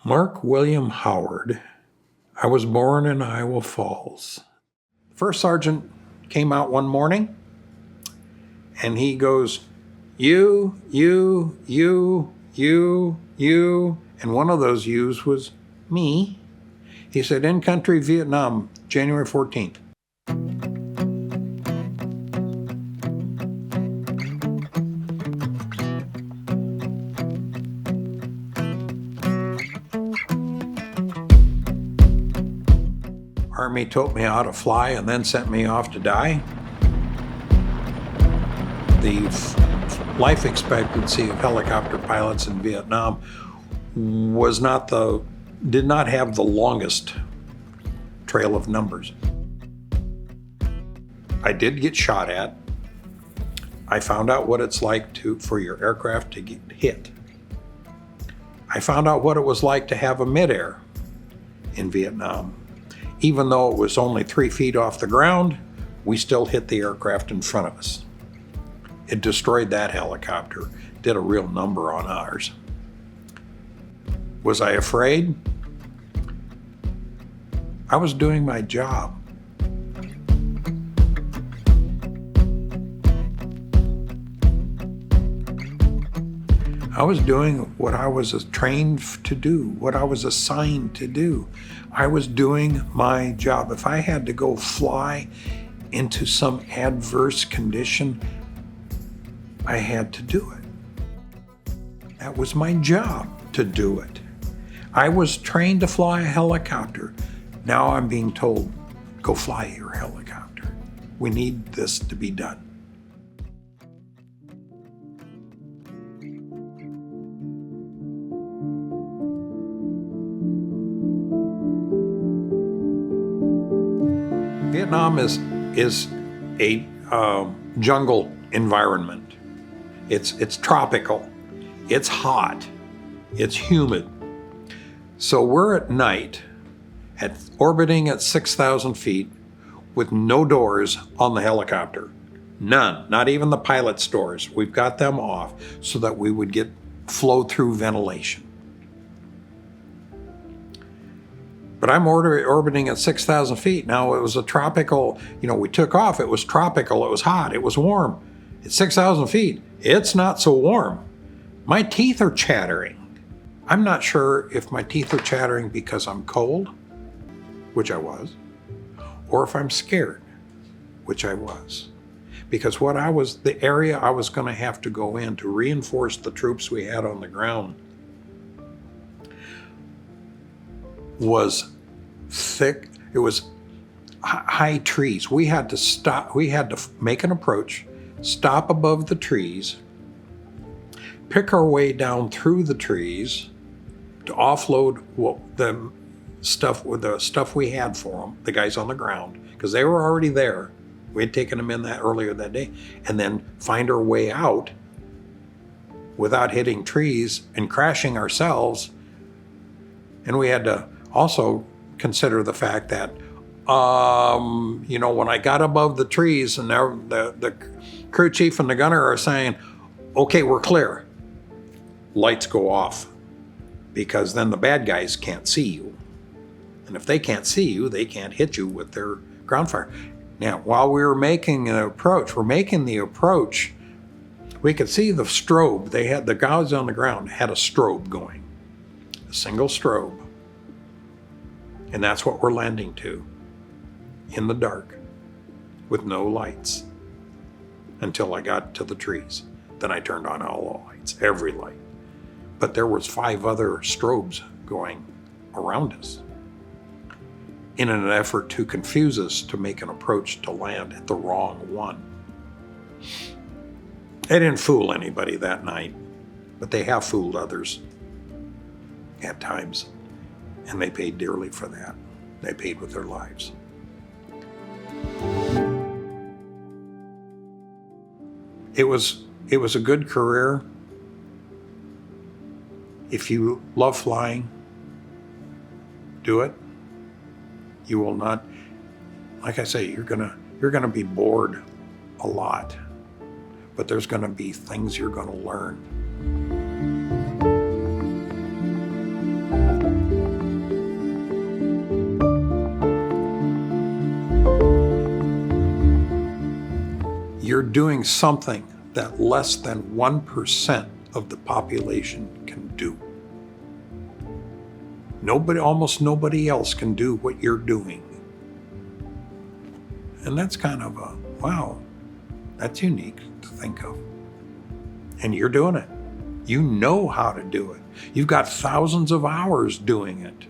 Mark William Howard. I was born in Iowa Falls. First sergeant came out one morning and he goes, you, and one of those yous was me. He said, in country, Vietnam, January 14th. Army taught me how to fly and then sent me off to die. The life expectancy of helicopter pilots in Vietnam did not have the longest trail of numbers. I did get shot at. I found out what it's like for your aircraft to get hit. I found out what it was like to have a midair in Vietnam. Even though it was only 3 feet off the ground, we still hit the aircraft in front of us. It destroyed that helicopter, did a real number on ours. Was I afraid? I was doing my job. I was doing what I was trained to do, what I was assigned to do. I was doing my job. If I had to go fly into some adverse condition, I had to do it. That was my job to do it. I was trained to fly a helicopter. Now I'm being told, go fly your helicopter. We need this to be done. Vietnam is a jungle environment. It's tropical, it's hot, it's humid. So we're at night, orbiting at 6,000 feet with no doors on the helicopter. None, not even the pilot's doors. We've got them off so that we would get flow through ventilation. But I'm orbiting at 6,000 feet. Now it was a tropical, we took off, it was tropical, it was hot, it was warm. At 6,000 feet, it's not so warm. My teeth are chattering. I'm not sure if my teeth are chattering because I'm cold, which I was, or if I'm scared, which I was. Because the area I was gonna have to go in to reinforce the troops we had on the ground was thick. It was high trees. We had to stop. We had to make an approach, stop above the trees, pick our way down through the trees to offload the stuff we had for them, the guys on the ground, because they were already there. We had taken them in earlier that day, and then find our way out without hitting trees and crashing ourselves. And we had to also consider the fact that, when I got above the trees and the crew chief and the gunner are saying, okay, we're clear, lights go off, because then the bad guys can't see you. And if they can't see you, they can't hit you with their ground fire. Now, while we were making the approach, we could see the strobe. The guys on the ground had a strobe going, a single strobe. And that's what we're landing to, in the dark, with no lights, until I got to the trees. Then I turned on all the lights, every light. But there was 5 other strobes going around us in an effort to confuse us to make an approach to land at the wrong one. They didn't fool anybody that night, but they have fooled others at times. And they paid dearly for that. They paid with their lives. It was a good career. If you love flying, do it. You will not, like I say, you're gonna be bored a lot, but there's gonna be things you're gonna learn. doing something that less than 1% of the population can do. Almost nobody else can do what you're doing. And that's kind of wow, that's unique to think of. And you're doing it. You know how to do it. You've got thousands of hours doing it.